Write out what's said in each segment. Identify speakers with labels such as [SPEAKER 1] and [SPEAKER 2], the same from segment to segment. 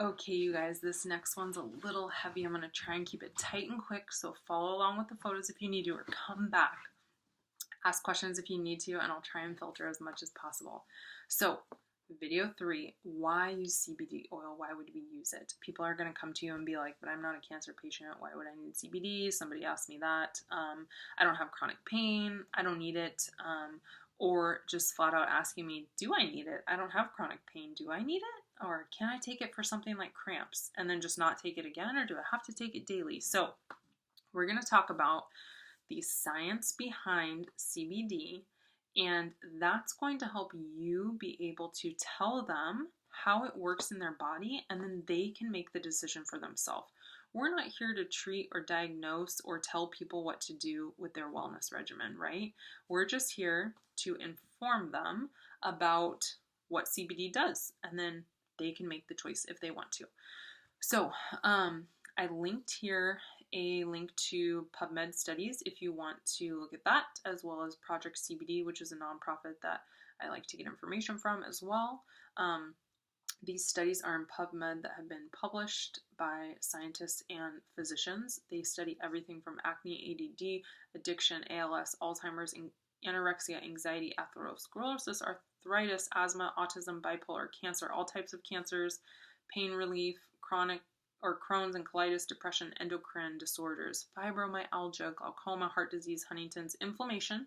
[SPEAKER 1] Okay, you guys, this next one's a little heavy. I'm going to try and keep it tight and quick, so follow along with the photos if you need to, or come back. Ask questions if you need to, and I'll try and filter as much as possible. So, video 3, why use CBD oil? Why would we use it? People are going to come to you and be like, but I'm not a cancer patient. Why would I need CBD? Somebody asked me that. I don't have chronic pain. I don't need it. Or just flat out asking me, do I need it? I don't have chronic pain. Do I need it? Or can I take it for something like cramps and then just not take it again? Or do I have to take it daily? So we're going to talk about the science behind CBD, and that's going to help you be able to tell them how it works in their body, and then they can make the decision for themselves. We're not here to treat or diagnose or tell people what to do with their wellness regimen, right? We're just here to inform them about what CBD does, and then they can make the choice if they want to. So I linked here a link to PubMed studies if you want to look at that, as well as Project CBD, which is a nonprofit that I like to get information from as well. These studies are in PubMed that have been published by scientists and physicians. They study everything from acne, ADD, addiction, ALS, Alzheimer's, anorexia, anxiety, atherosclerosis, arthritis, asthma, autism, bipolar, cancer, all types of cancers, pain relief, chronic or Crohn's and colitis, depression, endocrine disorders, fibromyalgia, glaucoma, heart disease, Huntington's, inflammation,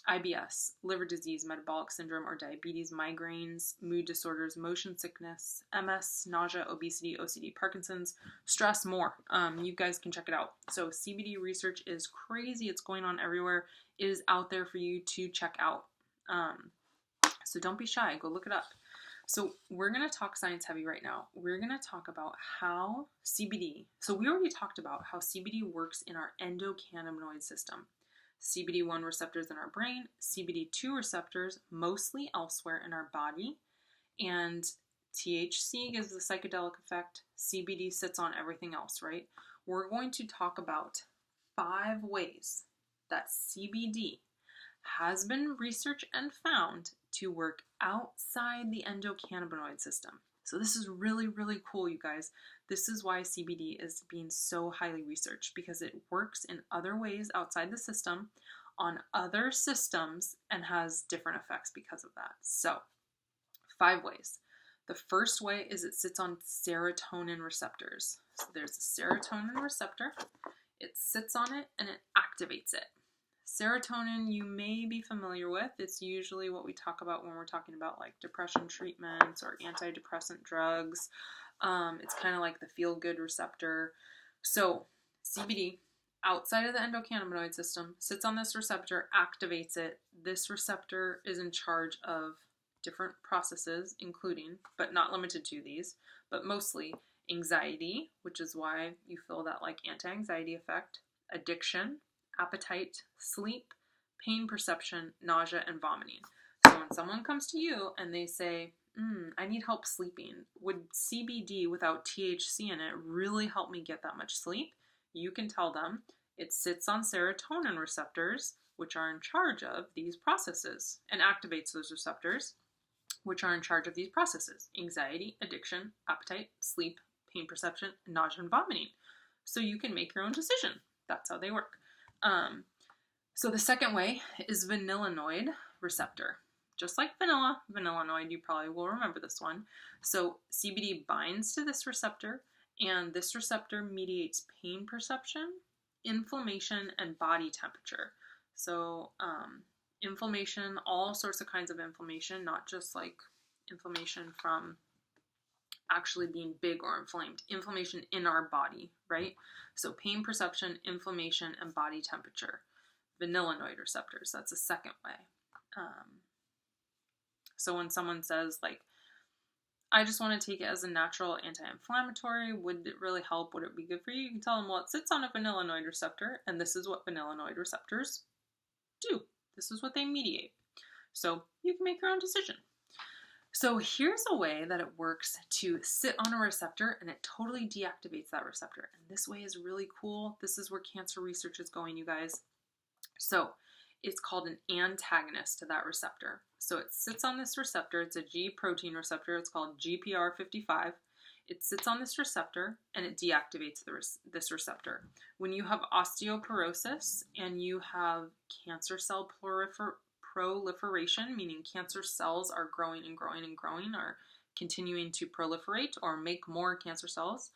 [SPEAKER 1] IBS, liver disease, metabolic syndrome or diabetes, migraines, mood disorders, motion sickness, MS, nausea, obesity, OCD, Parkinson's, stress, more. You guys can check it out. So CBD research is crazy. It's going on everywhere. It is out there for you to check out. So don't be shy. Go look it up. So we're going to talk science heavy right now. We're going to talk about how CBD, so we already talked about how CBD works in our endocannabinoid system. CBD1 receptors in our brain, CBD2 receptors mostly elsewhere in our body, and THC gives the psychedelic effect. CBD sits on everything else, right? We're going to talk about 5 ways that CBD has been researched and found to work outside the endocannabinoid system. So this is really, really cool, you guys. This is why CBD is being so highly researched, because it works in other ways outside the system, on other systems, and has different effects because of that. So, 5 ways. The first way is it sits on serotonin receptors. So there's a serotonin receptor. It sits on it and it activates it. Serotonin you may be familiar with. It's usually what we talk about when we're talking about like depression treatments or antidepressant drugs. It's kind of like the feel-good receptor. So CBD, outside of the endocannabinoid system, sits on this receptor, activates it. This receptor is in charge of different processes, including, but not limited to these, but mostly anxiety, which is why you feel that like anti-anxiety effect, addiction, appetite, sleep, pain perception, nausea, and vomiting. So when someone comes to you and they say, I need help sleeping, would CBD without THC in it really help me get that much sleep? You can tell them it sits on serotonin receptors, which are in charge of these processes, and activates those receptors, which are in charge of these processes: anxiety, addiction, appetite, sleep, pain perception, nausea, and vomiting. So you can make your own decision. That's how they work. So the second way is vanillinoid receptor. Just like vanillinoid, you probably will remember this one. So CBD binds to this receptor, and this receptor mediates pain perception, inflammation, and body temperature. So inflammation, all sorts of kinds of inflammation, not just like inflammation from actually being big or inflamed, inflammation in our body, right? So pain perception, inflammation, and body temperature. Vanillinoid receptors, that's the second way. So when someone says like, I just want to take it as a natural anti-inflammatory, would it really help? Would it be good for you? You can tell them, well, it sits on a vanillinoid receptor, and this is what vanillinoid receptors do. This is what they mediate. So you can make your own decision. So here's a way that it works to sit on a receptor and it totally deactivates that receptor. And this way is really cool. This is where cancer research is going, you guys. So it's called an antagonist to that receptor. So it sits on this receptor. It's a G protein receptor. It's called GPR55. It sits on this receptor and it deactivates this receptor. When you have osteoporosis and you have cancer cell proliferation, meaning cancer cells are growing and growing and growing, or continuing to proliferate or make more cancer cells,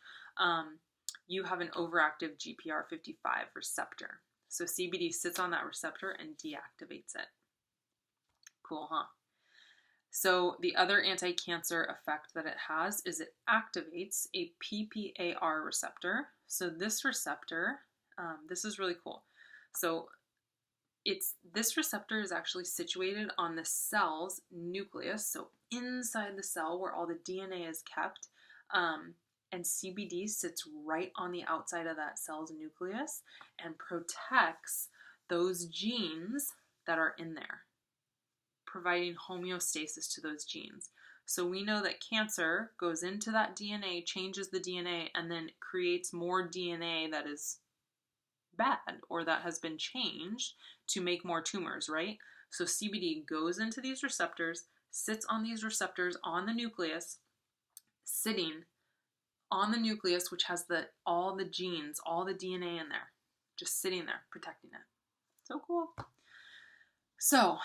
[SPEAKER 1] you have an overactive GPR55 receptor. So CBD sits on that receptor and deactivates it. Cool, huh? So the other anti-cancer effect that it has is it activates a PPAR receptor. So this receptor, this is really cool. So this receptor is actually situated on the cell's nucleus, so inside the cell where all the DNA is kept, and CBD sits right on the outside of that cell's nucleus and protects those genes that are in there, providing homeostasis to those genes. So we know that cancer goes into that DNA, changes the DNA, and then creates more DNA that is bad or that has been changed to make more tumors, right? So CBD goes into these receptors, sits on these receptors on the nucleus, sitting on the nucleus, which has all the genes, all the DNA in there, just sitting there, protecting it. So cool. So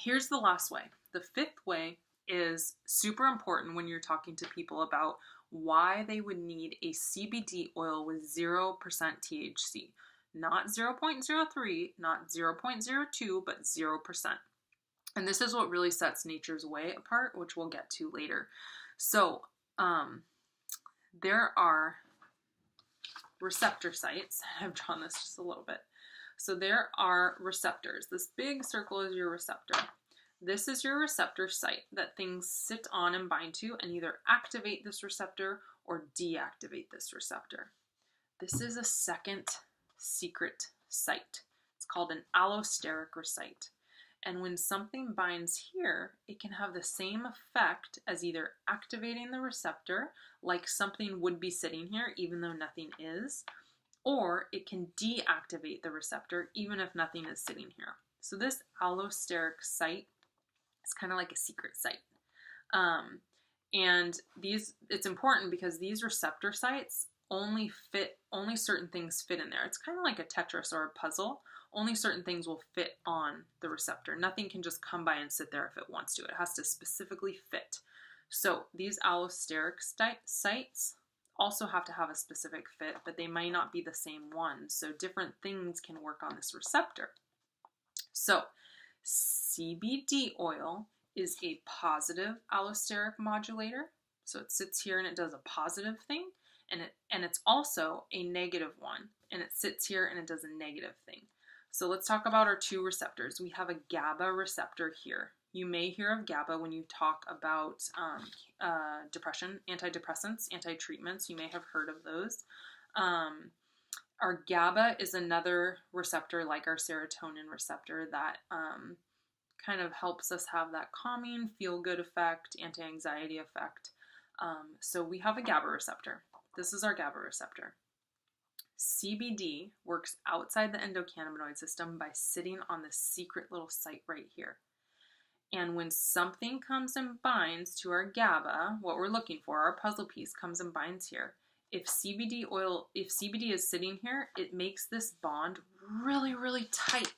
[SPEAKER 1] here's the last way. The fifth way is super important when you're talking to people about why they would need a CBD oil with 0% THC. Not 0.03, not 0.02, but 0%. And this is what really sets Nature's Way apart, which we'll get to later. So there are receptor sites. I've drawn this just a little bit. So there are receptors. This big circle is your receptor. This is your receptor site that things sit on and bind to and either activate this receptor or deactivate this receptor. This is a second secret site. It's called an allosteric site. And when something binds here, it can have the same effect as either activating the receptor, like something would be sitting here even though nothing is, or it can deactivate the receptor even if nothing is sitting here. So this allosteric site is kind of like a secret site. And it's important because these receptor sites only certain things fit in there. It's kind of like a Tetris or a puzzle. Only certain things will fit on the receptor. Nothing can just come by and sit there if it wants to. It has to specifically fit. So these allosteric sites also have to have a specific fit, but they might not be the same one. So different things can work on this receptor. So CBD oil is a positive allosteric modulator. So it sits here and it does a positive thing. And it's also a negative one. And it sits here and it does a negative thing. So let's talk about our two receptors. We have a GABA receptor here. You may hear of GABA when you talk about depression, antidepressants, anti-treatments. You may have heard of those. Our GABA is another receptor like our serotonin receptor that kind of helps us have that calming, feel-good effect, anti-anxiety effect. So we have a GABA receptor. This is our GABA receptor. CBD works outside the endocannabinoid system by sitting on this secret little site right here. And when something comes and binds to our GABA, what we're looking for, our puzzle piece comes and binds here. If CBD is sitting here, it makes this bond really, really tight.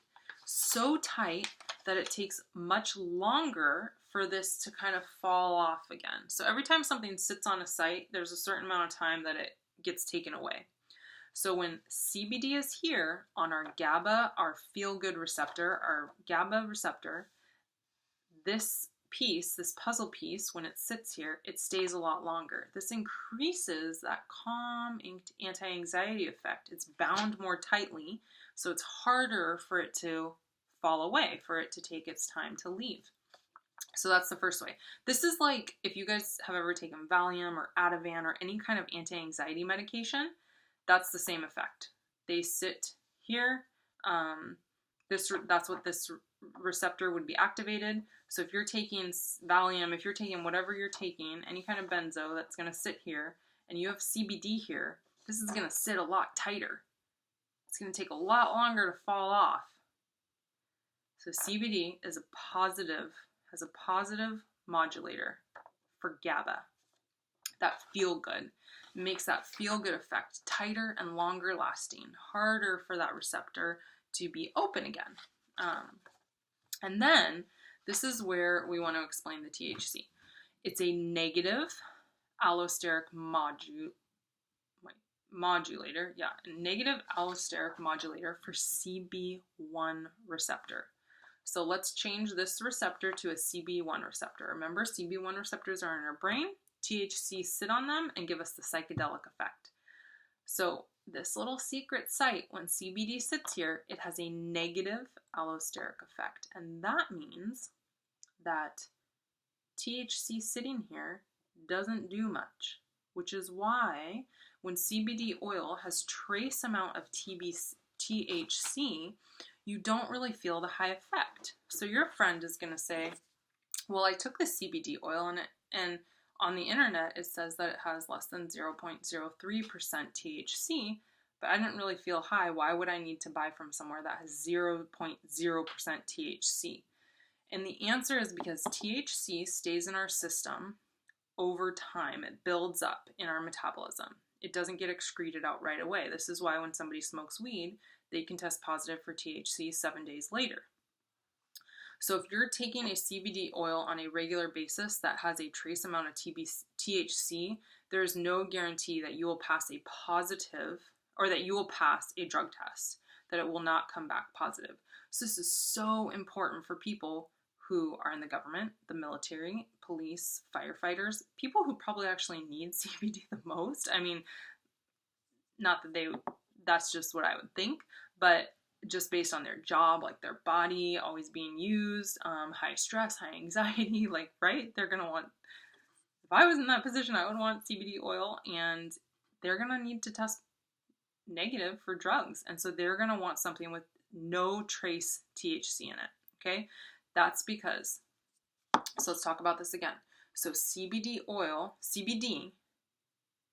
[SPEAKER 1] So tight that it takes much longer for this to kind of fall off again. So every time something sits on a site, there's a certain amount of time that it gets taken away. So when CBD is here on our GABA, our feel-good receptor, our GABA receptor, this piece, this puzzle piece, when it sits here, it stays a lot longer. This increases that calm anti-anxiety effect. It's bound more tightly, so it's harder for it to fall away, for it to take its time to leave. So that's the first way. This is like if you guys have ever taken Valium or Ativan or any kind of anti-anxiety medication, that's the same effect. They sit here. That's what this receptor would be activated. So if you're taking Valium, if you're taking whatever you're taking, any kind of benzo that's going to sit here, and you have CBD here, this is going to sit a lot tighter. It's going to take a lot longer to fall off. So CBD is has a positive modulator for GABA. that feel good. It makes that feel good effect tighter and longer lasting, harder for that receptor to be open again. And then this is where we want to explain the THC. It's a negative allosteric modulator. Yeah, a negative allosteric modulator for CB1 receptor. So let's change this receptor to a CB1 receptor. Remember, CB1 receptors are in our brain. THC sit on them and give us the psychedelic effect. So this little secret site, when CBD sits here, it has a negative allosteric effect. And that means that THC sitting here doesn't do much, which is why when CBD oil has trace amount of THC, you don't really feel the high effect. So your friend is going to say, well, I took the CBD oil and on the internet it says that it has less than 0.03% THC, but I didn't really feel high. Why would I need to buy from somewhere that has 0.0% THC? And the answer is because THC stays in our system over time. It builds up in our metabolism. It doesn't get excreted out right away. This is why when somebody smokes weed, they can test positive for THC 7 days later. So if you're taking a CBD oil on a regular basis that has a trace amount of THC, there is no guarantee that you will pass a positive or that you will pass a drug test, that it will not come back positive. So this is so important for people who are in the government, the military, police, firefighters, people who probably actually need CBD the most. I mean, not that that's just what I would think, but just based on their job, like their body always being used, high stress, high anxiety, like, right? They're going to want, if I was in that position, I would want CBD oil, and they're going to need to test negative for drugs. And so they're going to want something with no trace THC in it. Okay. That's because, so let's talk about this again. So CBD oil, CBD,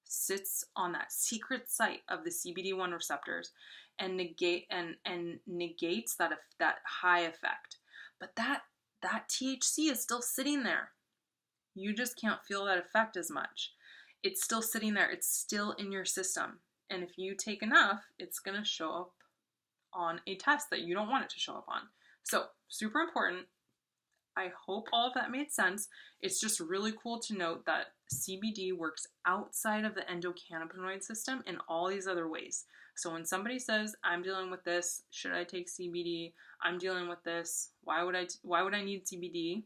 [SPEAKER 1] sits on that secret site of the CBD1 receptors and negates that high effect. But that THC is still sitting there. You just can't feel that effect as much. It's still sitting there. It's still in your system. And if you take enough, it's going to show up on a test that you don't want it to show up on. So super important. I hope all of that made sense. It's just really cool to note that CBD works outside of the endocannabinoid system in all these other ways. So when somebody says, I'm dealing with this, should I take CBD? I'm dealing with this. Why would I need CBD?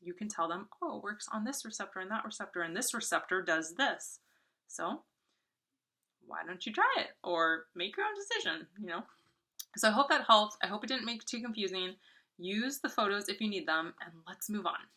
[SPEAKER 1] You can tell them, oh, it works on this receptor and that receptor, and this receptor does this. So why don't you try it or make your own decision, So I hope that helped. I hope it didn't make it too confusing. Use the photos if you need them, and let's move on.